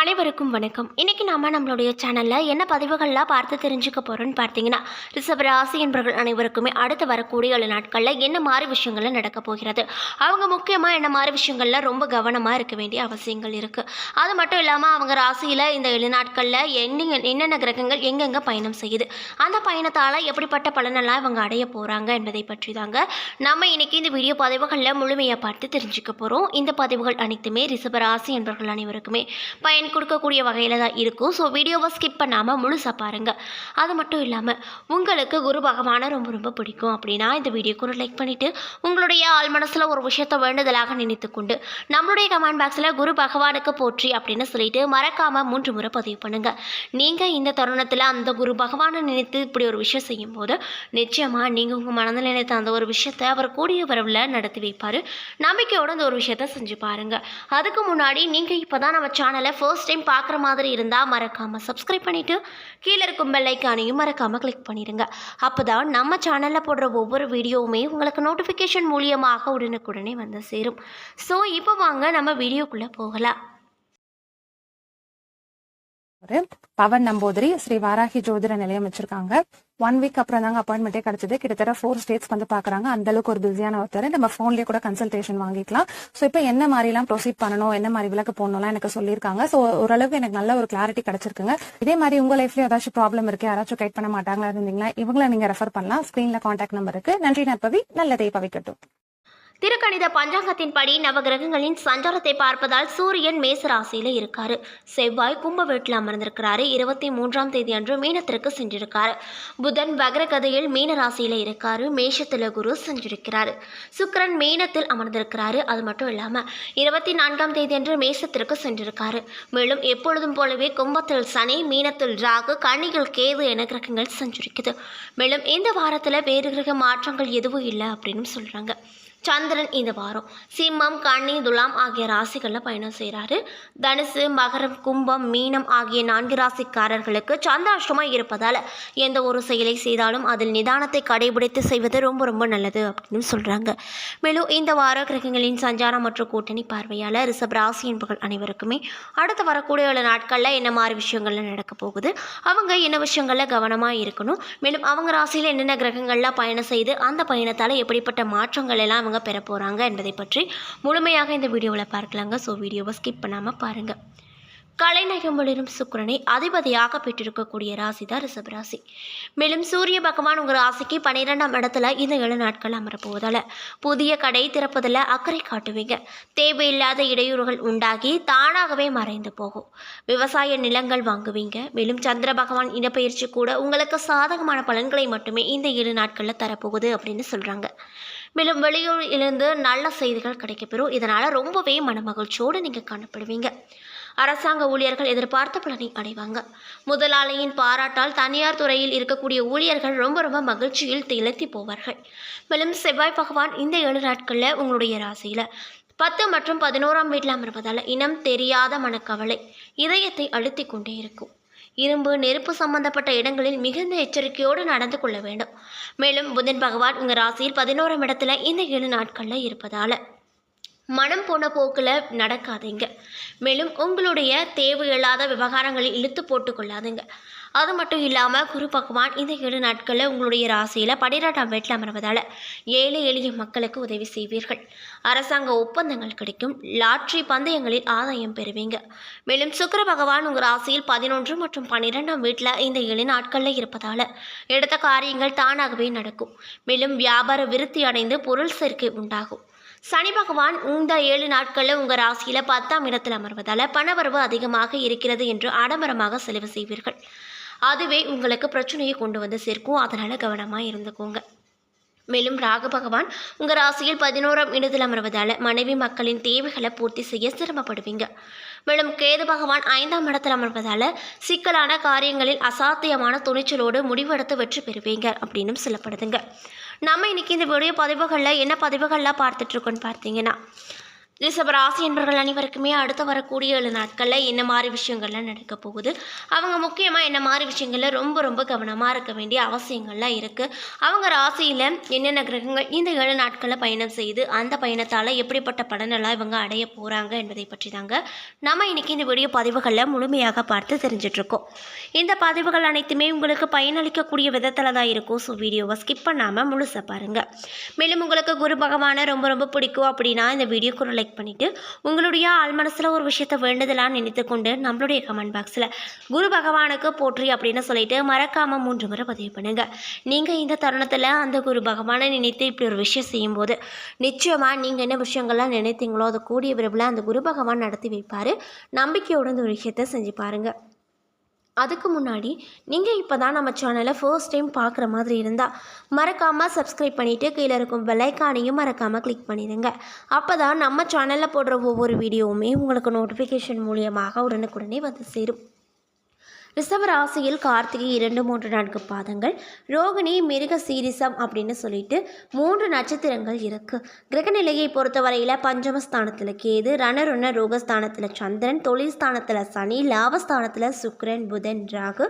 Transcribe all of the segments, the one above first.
அனைவருக்கும் வணக்கம். இன்னைக்கு நாம நம்மளுடைய சேனல்ல என்ன பதிவுகள்லாம் பார்த்து தெரிஞ்சுக்க போறோம்னு பார்த்தீங்கன்னா, ரிஷப ராசி என்பவர்கள் அனைவருக்குமே அடுத்து வரக்கூடிய 7 நாட்கள்ல என்ன மாதிரி விஷயங்கள்ல நடக்க போகிறது, அவங்க முக்கியமா என்ன மாதிரி விஷயங்கள்ல ரொம்ப கவனமா இருக்க வேண்டிய அவசியங்கள் இருக்கு. அது மட்டும் இல்லாம அவங்க ராசியில இந்த 7 நாட்கள்ல என்னென்ன கிரகங்கள் எங்கெங்க பயணம் செய்யுது, அந்த பயணத்தால எப்படிப்பட்ட பலனெல்லாம் இவங்க அடைய போறாங்க என்பதை பற்றி தாங்க நம்ம இன்னைக்கு இந்த வீடியோ பதிவுகளில் முழுமையாக பார்த்து தெரிஞ்சுக்க போறோம். இந்த பதிவுகள் அனைத்துமே ரிஷப ராசி என்பவர்கள் அனைவருக்குமே பயன் கொடுக்கக்கூடிய வகையில் தான் இருக்கும். ஸோ வீடியோவை ஸ்கிப் பண்ணாமல் முழுசாக பாருங்கள். அது மட்டும் இல்லாமல் உங்களுக்கு குரு பகவானை ரொம்ப ரொம்ப பிடிக்கும் அப்படின்னா இந்த வீடியோக்கு ஒரு லைக் பண்ணிவிட்டு உங்களுடைய ஆள் மனசில் ஒரு விஷயத்தை வேண்டுதலாக நினைத்து கொண்டு நம்மளுடைய கமெண்ட் பாக்ஸில் குரு பகவானுக்கு போற்றி அப்படின்னு சொல்லிட்டு மறக்காமல் 3 முறை பதிவு பண்ணுங்கள். நீங்கள் இந்த தருணத்தில் அந்த குரு பகவானை நினைத்து இப்படி ஒரு விஷயம் செய்யும் போது நிச்சயமாக நீங்கள் உங்கள் மனதில் நினைத்த அந்த ஒரு விஷயத்தை அவர் கூடிய வரவில் நடத்தி வைப்பார். நம்பிக்கையோடு அந்த ஒரு விஷயத்தை செஞ்சு பாருங்கள். அதுக்கு முன்னாடி நீங்கள் இப்போ தான் நம்ம சேனலை ஃபர்ஸ்ட் டைம் பார்க்குற மாதிரி இருந்தால் மறக்காமல் சப்ஸ்கிரைப் பண்ணிவிட்டு கீழே இருக்கும் பெல் ஐக்கானையும் மறக்காமல் கிளிக் பண்ணிடுங்க. அப்போ தான் நம்ம சேனலில் போடுற ஒவ்வொரு வீடியோவுமே உங்களுக்கு நோட்டிஃபிகேஷன் மூலியமாக உடனுக்குடனே வந்து சேரும். ஸோ இப்போ வாங்க நம்ம வீடியோக்குள்ளே போகலாம். பவன் நம்பூதிரி ஸ்ரீ வாராகி ஜோதிட நிலையம் வச்சிருக்காங்க. 1 வீக் அப்புறம் தாங்க அப்பாயின்மெண்ட்டே கிடைச்சது. கிட்டத்தட்ட 4 ஸ்டேட்ஸ் வந்து பாக்குறாங்க. அந்த அளவுக்கு ஒரு பிஸியான ஒருத்தர். நம்ம போன்லயே கூட கன்சல்டேஷன் வாங்கிக்கலாம். ஸோ இப்போ என்ன மாதிரி எல்லாம் ப்ரொசீட் பண்ணணும், என்ன மாதிரி விளக்கு போடணும்லாம் எனக்கு சொல்லியிருக்காங்க. ஸோ ஓரளவுக்கு எனக்கு நல்ல ஒரு கிளாரிட்டி கிடைச்சிருக்குங்க. இதே மாதிரி உங்க லைஃப்ல ஏதாச்சும் ப்ராப்ளம் இருக்கு, யாராச்சும் கைட் பண்ண மாட்டாங்களா இருந்தீங்களா, இவங்களை நீங்க ரெஃபர் பண்ணலாம். ஸ்கிரீன்ல கான்டாக்ட் நம்பர் இருக்கு. நன்றி நற்பவி, நல்லதை பவிக்கட்டும். திருக்கணித பஞ்சாங்கத்தின்படி நவகிரகங்களின் சஞ்சாரத்தை பார்ப்பதால் சூரியன் மேச ராசியில இருக்காரு. செவ்வாய் கும்ப வீட்டில் அமர்ந்திருக்கிறாரு. 23ஆம் தேதி அன்று மீனத்திற்கு சென்றிருக்காரு. புதன் வக்ரகதியில் மீன ராசியில இருக்காரு. மேஷத்துல குரு சென்றிருக்கிறாரு. சுக்கிரன் மீனத்தில் அமர்ந்திருக்கிறாரு. அது மட்டும் இல்லாம 24ஆம் தேதி அன்று மேசத்திற்கு சென்றிருக்காரு. மேலும் எப்பொழுதும் போலவே கும்பத்தில் சனி, மீனத்தில் ராகு, கன்னியில் கேது என கிரகங்கள் செஞ்சிருக்குது. மேலும் இந்த வாரத்துல வேறு கிரக மாற்றங்கள் எதுவும் இல்லை அப்படின்னு சொல்றாங்க. சந்திரன் இந்த வாரம் சிம்மம், கன்னி, துலாம் ஆகிய ராசிகளில் பயணம் செய்கிறாரு. தனுசு, மகரம், கும்பம், மீனம் ஆகிய 4 ராசிக்காரர்களுக்கு சந்திராஷ்டமாக இருப்பதால் எந்த ஒரு செயலை செய்தாலும் அதில் நிதானத்தை கடைபிடித்து செய்வது ரொம்ப ரொம்ப நல்லது அப்படின்னு சொல்கிறாங்க. மேலும் இந்த வார கிரகங்களின் சஞ்சாரம் மற்றும் கூட்டணி பார்வையால் ரிஷப ராசி என்பவர்கள் அனைவருக்குமே அடுத்து வரக்கூடிய 7 நாட்களில் என்ன மாதிரி விஷயங்கள்ல நடக்க போகுது, அவங்க என்ன விஷயங்களில் கவனமாக இருக்கணும், மேலும் அவங்க ராசியில் என்னென்ன கிரகங்கள்லாம் பயணம் செய்து அந்த பயணத்தால் எப்படிப்பட்ட மாற்றங்கள் எல்லாம் பெற போறாங்க என்பதை பற்றி முழுமையாக இந்த வீடியோவில் பார்க்கலாங்க. ஸோ வீடியோவை ஸ்கிப் பண்ணாமல் பாருங்கள். கலைநயம் ஒளிரும் சுக்கிரனை அதிபதியாக பெற்றிருக்கக்கூடிய ராசி தான் ரிஷப ராசி. மேலும் சூரிய பகவான் உங்கள் ராசிக்கு 12ஆம் இடத்துல இந்த 7 நாட்கள் அமரப்போவதால் புதிய கடை திறப்பதில் அக்கறை காட்டுவீங்க. தேவையில்லாத இடையூறுகள் உண்டாகி தானாகவே மறைந்து போகும். விவசாய நிலங்கள் வாங்குவீங்க. மேலும் சந்திர பகவான் இடப்பெயர்ச்சி கூட உங்களுக்கு சாதகமான பலன்களை மட்டுமே இந்த 7 நாட்களில் தரப்போகுது அப்படின்னு சொல்கிறாங்க. மேலும் வெளியூரிலிருந்து நல்ல செய்திகள் கிடைக்கப்பெறும். இதனால் ரொம்பவே மனமகிழ்ச்சியோடு நீங்கள் காணப்படுவீங்க. அரசாங்க ஊழியர்கள் எதிர்பார்த்த பலனை அடைவாங்க. முதலாளியின் பாராட்டால் தனியார் துறையில் இருக்கக்கூடிய ஊழியர்கள் ரொம்ப ரொம்ப மகிழ்ச்சியில் திளைத்து போவார்கள். மேலும் செவ்வாய் பகவான் இந்த 7 நாட்களில் உங்களுடைய ராசியில் 10 மற்றும் 11ஆம் வீட்டில் அமர்வதால் இனம் தெரியாத மனக்கவலை இதயத்தை அழுத்தி கொண்டே இருக்கும். இரும்பு, நெருப்பு சம்பந்தப்பட்ட இடங்களில் மிகுந்த எச்சரிக்கையோடு நடந்து கொள்ள வேண்டும். மேலும் புதன் பகவான் உங்கள் ராசியில் 11ஆம் இடத்துல இந்த 7 நாட்களில் இருப்பதால் மனம் போன போக்கில் நடக்காதீங்க. மேலும் உங்களுடைய தேவையில்லாத விவகாரங்களில் இழுத்து போட்டு கொள்ளாதுங்க. அது மட்டும் இல்லாமல் குரு பகவான் இந்த 7 நாட்களில் உங்களுடைய ராசியில் 12ஆம் வீட்டில் அமர்வதால் ஏழை எளிய மக்களுக்கு உதவி செய்வீர்கள். அரசாங்க ஒப்பந்தங்கள் கிடைக்கும். லாட்ரி பந்தயங்களில் ஆதாயம் பெறுவீங்க. மேலும் சுக்கிர பகவான் உங்கள் ராசியில் 11 மற்றும் 12ஆம் வீட்டில் இந்த 7 நாட்களில் இருப்பதால் எடுத்த காரியங்கள் தானாகவே நடக்கும். மேலும் வியாபார விருத்தி அடைந்து பொருள் சேர்க்கை உண்டாகும். சனி பகவான் இந்த 7 நாட்களில் உங்கள் ராசியில் 10ஆம் இடத்தில் அமர்வதால் பணவரவு அதிகமாக இருக்கிறது என்று ஆடம்பரமாக செலவு செய்வீர்கள். அதுவே உங்களுக்கு பிரச்சனையை கொண்டு வந்து சேர்க்கும். அதனால் கவனமாக இருந்துக்கோங்க. மேலும் ராகு பகவான் உங்கள் ராசியில் 11ஆம் இடத்தில் அமர்வதால் மனைவி மக்களின் தேவைகளை பூர்த்தி செய்ய சிரமப்படுவீங்க. மேலும் கேது பகவான் 5ஆம் இடத்தில் அமர்வதால் சிக்கலான காரியங்களில் அசாத்தியமான துணிச்சலோடு முடிவெடுத்து வெற்றி பெறுவீங்க அப்படின்னு சொல்லப்படுதுங்க. நம்ம இன்னைக்கு இந்த வீடியோ பதிவுகளில் என்ன பதிவுகள்லாம் பார்த்துட்ருக்கோன்னு பார்த்தீங்கன்னா, ரிஷபராசி என்பவர்கள் அனைவருக்குமே அடுத்து வரக்கூடிய 7 நாட்களில் என்ன மாதிரி விஷயங்கள்லாம் நடக்க போகுது, அவங்க முக்கியமாக என்ன மாதிரி விஷயங்களில் ரொம்ப ரொம்ப கவனமாக இருக்க வேண்டிய அவசியங்கள்லாம் இருக்குது, அவங்க ராசியில் என்னென்ன கிரகங்கள் இந்த 7 நாட்களில் பயணம் செய்து அந்த பயணத்தால் எப்படிப்பட்ட பலனெல்லாம் இவங்க அடைய போகிறாங்க என்பதை பற்றி தாங்க நம்ம இன்றைக்கி இந்த வீடியோ பதிவுகளில் முழுமையாக பார்த்து தெரிஞ்சிட்ருக்கோம். இந்த பதிவுகள் அனைத்துமே உங்களுக்கு பயனளிக்கக்கூடிய விதத்தில் தான் இருக்கும். ஸோ வீடியோவை ஸ்கிப் பண்ணாமல் முழுசாக பாருங்கள். மேலும் உங்களுக்கு குரு பகவானை ரொம்ப ரொம்ப பிடிக்கும் அப்படின்னா இந்த வீடியோக்கு லைக் பண்ணிட்டு உங்களுடைய ஆள் மனசுல ஒரு விஷயத்தை வேண்டுதலான்னு நினைத்து கொண்டு நம்மளுடைய கமெண்ட் பாக்ஸில் குரு பகவானுக்கு போற்றி அப்படின்னு சொல்லிட்டு மறக்காம 3 முறை பதிவு பண்ணுங்க. நீங்க இந்த தருணத்தில் அந்த குரு பகவானை நினைத்து இப்படி ஒரு விஷயம் செய்யும்போது நிச்சயமா நீங்க என்ன விஷயங்கள்லாம் நினைத்தீங்களோ அதை கூடிய விரைவில் அந்த குரு பகவான் நடத்தி வைப்பாரு. நம்பிக்கையோட இந்த ஒரு விஷயத்தை செஞ்சு பாருங்க. அதுக்கு முன்னாடி நீங்கள் இப்போ தான் நம்ம சேனலை ஃபர்ஸ்ட் டைம் பார்க்குற மாதிரி இருந்தால் மறக்காமல் சப்ஸ்கிரைப் பண்ணிவிட்டு கீழே இருக்கும் பெல்லைக்கானையும் மறக்காமல் கிளிக் பண்ணிடுங்க. அப்போ தான் நம்ம சேனலில் போடுற ஒவ்வொரு வீடியோவுமே உங்களுக்கு நோட்டிஃபிகேஷன் மூலியமாக உடனுக்குடனே வந்து சேரும். ரிஷப ராசியில் கார்த்திகை 2, 3, 4 பாதங்கள், ரோகிணி, மிருக சீரிசம் அப்படின்னு சொல்லிட்டு 3 நட்சத்திரங்கள் இருக்குது. கிரகநிலையை பொறுத்தவரையில் பஞ்சமஸ்தானத்தில் கேது, ரணருண ரோகஸ்தானத்தில் சந்திரன், தொழில் ஸ்தானத்தில் சனி, லாபஸ்தானத்தில் சுக்கிரன், புதன், ராகு,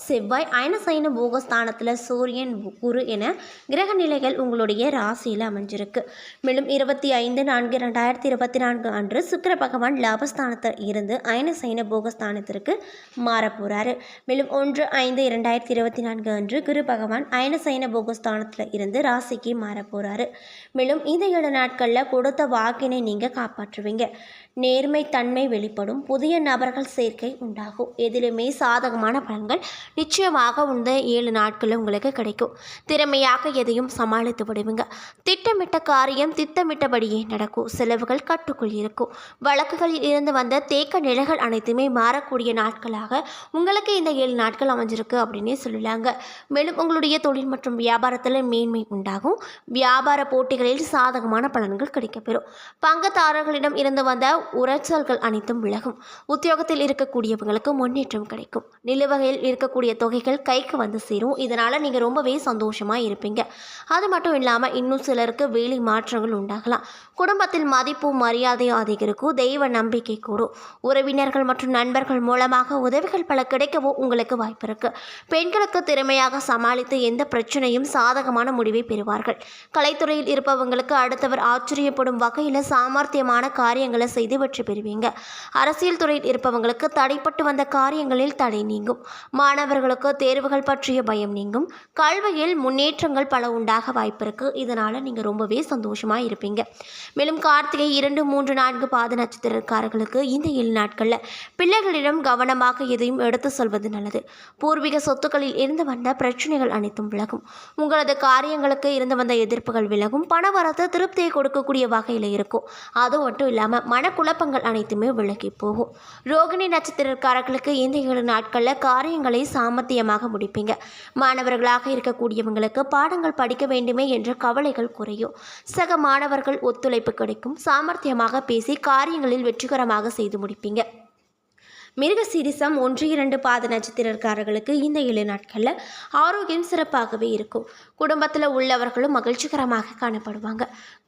செவ்வாய், அயனசைன போகஸ்தானத்தில் சூரியன், குரு என கிரகநிலைகள் உங்களுடைய ராசியில் அமைஞ்சிருக்கு. மேலும் 25/4/2024 அன்று சுக்கிர பகவான் லாபஸ்தானத்தில் இருந்து அயனசைன போகஸ்தானத்திற்கு மாறப்போகிறாரு. மேலும் 1/5/2024 அன்று குரு பகவான் அயனசைன போகஸ்தானத்தில் இருந்து ராசிக்கு மாறப்போகிறாரு. மேலும் இந்த 7 நாட்களில் கொடுத்த வாக்கினை நீங்கள் காப்பாற்றுவீங்க. நேர்மை தன்மை வெளிப்படும். புதிய நபர்கள் சேர்க்கை உண்டாகும். எதிலுமே சாதகமான பலன்கள் நிச்சயமாக இந்த 7 நாட்களில் உங்களுக்கு கிடைக்கும். திறமையாக எதையும் சமாளித்து விடுவீங்க. திட்டமிட்ட காரியம் திட்டமிட்டபடியே நடக்கும். செலவுகள் கட்டுக்குள் இருக்கும். வழக்குகளில் இருந்து வந்த தேக்க நிலைகள் அனைத்துமே மாறக்கூடிய நாட்களாக உங்களுக்கு இந்த 7 நாட்கள் அமைஞ்சிருக்கு அப்படின்னே சொல்லலாங்க. மேலும் உங்களுடைய தொழில் மற்றும் வியாபாரத்தில் மேன்மை உண்டாகும். வியாபார போட்டிகளில் சாதகமான பலன்கள் கிடைக்கப்பெறும். பங்குதாரர்களிடம் இருந்து வந்த உரைச்சல்கள் அனைத்தும் விலகும். உத்தியோகத்தில் இருக்கக்கூடியவங்களுக்கு முன்னேற்றம் கிடைக்கும். நிலுவையில் இருக்கக்கூடிய தொகைகள் கைக்கு வந்து சேரும். இதனால் நீங்கள் ரொம்பவே சந்தோஷமாக இருப்பீங்க. அது மட்டும் இல்லாமல் இன்னும் சிலருக்கு வேலை மாற்றங்கள் உண்டாகலாம். குடும்பத்தில் மதிப்பு மரியாதையும் அதிகரிக்கும். தெய்வ நம்பிக்கை கூடும். உறவினர்கள் மற்றும் நண்பர்கள் மூலமாக உதவிகள் பல கிடைக்கவும் உங்களுக்கு வாய்ப்பு இருக்கு. பெண்களுக்கு திறமையாக சமாளித்து எந்த பிரச்சனையும் சாதகமான முடிவை பெறுவார்கள். கலைத்துறையில் இருப்பவங்களுக்கு அடுத்தவர் ஆச்சரியப்படும் வகையில் சாமர்த்தியமான காரியங்களை செய்து வெற்றி பெறுவீங்க. அரசியல் துறையில் இருப்பவங்களுக்கு தடைப்பட்டு வந்த காரியங்களில் தடை நீங்கும். மாணவர்களுக்கு தேர்வுகள் பற்றிய பயம் நீங்கும். கல்வியில் முன்னேற்றங்கள் பல உண்டாக வாய்ப்பு இருக்கு. இதனால நீங்க ரொம்பவே சந்தோஷமா இருப்பீங்க. மேலும் கார்த்திகை 2, 3, 4 பாத நட்சத்திரக்காரர்களுக்கு இந்த 7 நாட்கள்ல பிள்ளைகளிடம் கவனமாக எதையும் எடுத்து சொல்வது நல்லது. பூர்வீக சொத்துக்களில் இருந்து வந்த பிரச்சனைகள் அனைத்தும் விலகும். உங்களது காரியங்களுக்கு இருந்து வந்த எதிர்ப்புகள் விலகும். பணவரத்து திருப்தியை கொடுக்கக்கூடிய வகையில் இருக்கும். அது மட்டும் இல்லாமல் மனக்குழப்பங்கள் அனைத்துமே விலகி போகும். ரோகிணி நட்சத்திரக்காரர்களுக்கு இந்த 7 நாட்களில் காரியங்களை சாமர்த்தியமாக முடிப்பீங்க. மாணவர்களாக இருக்கக்கூடியவங்களுக்கு பாடங்கள் படிக்க வேண்டுமே என்ற கவலைகள் குறையும். சக மாணவர்கள் ஒத்துழைப்பு கிடைக்கும். சாமர்த்தியமாக பேசி காரியங்களில் வெற்றிகரமாக செய்து முடிப்பீங்க. மிருக சீரிசம் 1, 2 பாத நட்சத்திரக்காரர்களுக்கு இந்த 7 நாட்களில் ஆரோக்கியம் சிறப்பாகவே இருக்கும். குடும்பத்தில் உள்ளவர்களும் மகிழ்ச்சிகரமாக காணப்படுவாங்க.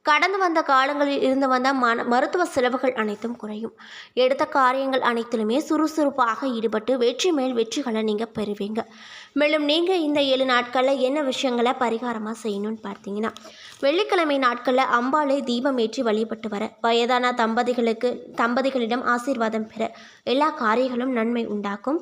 கடந்து வந்த காலங்களில் இருந்து வந்த மருத்துவ செலவுகள் அனைத்தும் குறையும். எடுத்த காரியங்கள் அனைத்திலுமே சுறுசுறுப்பாக ஈடுபட்டு வெற்றி மேல் வெற்றிகளை நீங்கள் பெறுவீங்க. மேலும் நீங்கள் இந்த 7 நாட்களில் என்ன விஷயங்களை பரிகாரமாக செய்யணும்னு பார்த்தீங்கன்னா, வெள்ளிக்கிழமை நாட்களில் அம்பாளை தீபம் ஏற்றி வழிபட்டு வர, வயதான தம்பதிகளிடம் ஆசீர்வாதம் பெற, எல்லா காரியங்களும் நன்மை உண்டாக்கும்.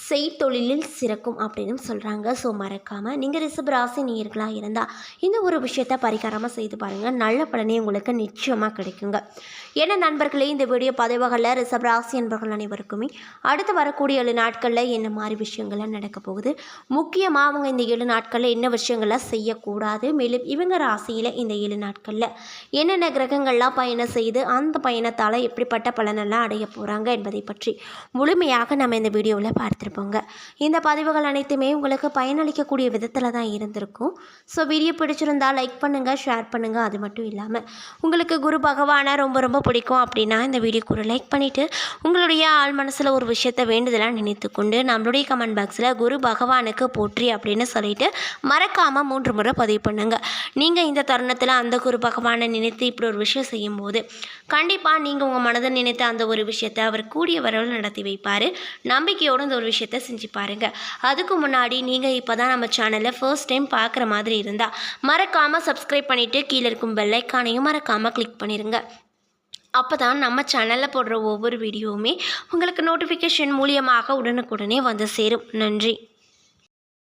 செய்தொழிலில் சிறக்கும் அப்படின்னு சொல்கிறாங்க. ஸோ மறக்காமல் நீங்கள் ரிஷப ராசி நேயர்களாக இருந்தால் இந்த ஒரு விஷயத்தை பரிகாரமாக செய்து பாருங்கள். நல்ல பலனே உங்களுக்கு நிச்சயமாக கிடைக்குங்க. என்ன நண்பர்களே, இந்த வீடியோ பதிவுகளில் ரிஷப ராசி என்பவர்கள் அனைவருக்குமே அடுத்து வரக்கூடிய 7 நாட்களில் என்ன மாதிரி விஷயங்கள்லாம் நடக்க போகுது, முக்கியமாக அவங்க இந்த 7 நாட்களில் என்ன விஷயங்கள்லாம் செய்யக்கூடாது, மேலும் இவங்க ராசியில் இந்த 7 நாட்களில் என்னென்ன கிரகங்கள்லாம் பயணம் செய்து அந்த பயணத்தால் எப்படிப்பட்ட பலனெல்லாம் அடைய போகிறாங்க என்பதை பற்றி முழுமையாக நம்ம இந்த வீடியோவில் பார்த்துருப்போங்க. இந்த பதிவுகள் அனைத்துமே உங்களுக்கு பயனளிக்கக்கூடிய விதத்தில் தான் இருந்திருக்கும். ஸோ வீடியோ பிடிச்சிருந்தால் லைக் பண்ணுங்கள், ஷேர் பண்ணுங்கள். அது மட்டும் இல்லாமல் உங்களுக்கு குரு பகவானை ரொம்ப ரொம்ப பிடிக்கும் அப்படின்னா இந்த வீடியோக்கு ஒரு லைக் பண்ணிவிட்டு உங்களுடைய ஆள் மனசில் ஒரு விஷயத்தை வேண்டுதலாக நினைத்து கொண்டு நம்மளுடைய கமெண்ட் பாக்ஸில் குரு பகவானுக்கு போற்றி அப்படின்னு சொல்லிட்டு மறக்காமல் 3 முறை பதிவு பண்ணுங்க. நீங்கள் இந்த தருணத்தில் அந்த குரு பகவானை நினைத்து இப்படி ஒரு விஷயம் செய்யும்போது கண்டிப்பாக நீங்கள் உங்கள் மனதை நினைத்த அந்த ஒரு விஷயத்தை அவர் கூடிய வரவில் நடத்தி வைப்பார். நம்பிக்கையோடு இந்த ஒரு விஷயத்தை செஞ்சு பாருங்கள். அதுக்கு முன்னாடி நீங்கள் இப்போ தான் நம்ம சேனலில் ஃபர்ஸ்ட் டைம் பார்க்குற மாதிரி இருந்தால் மறக்காமல் சப்ஸ்கிரைப் பண்ணிவிட்டு கீழே இருக்கும் பெல் ஐக்கானையும் மறக்காமல் கிளிக் பண்ணிடுங்க. அப்போ தான் நம்ம சேனலில் போடுற ஒவ்வொரு வீடியோவுமே உங்களுக்கு நோட்டிஃபிகேஷன் மூலியமாக உடனுக்குடனே வந்து சேரும். நன்றி.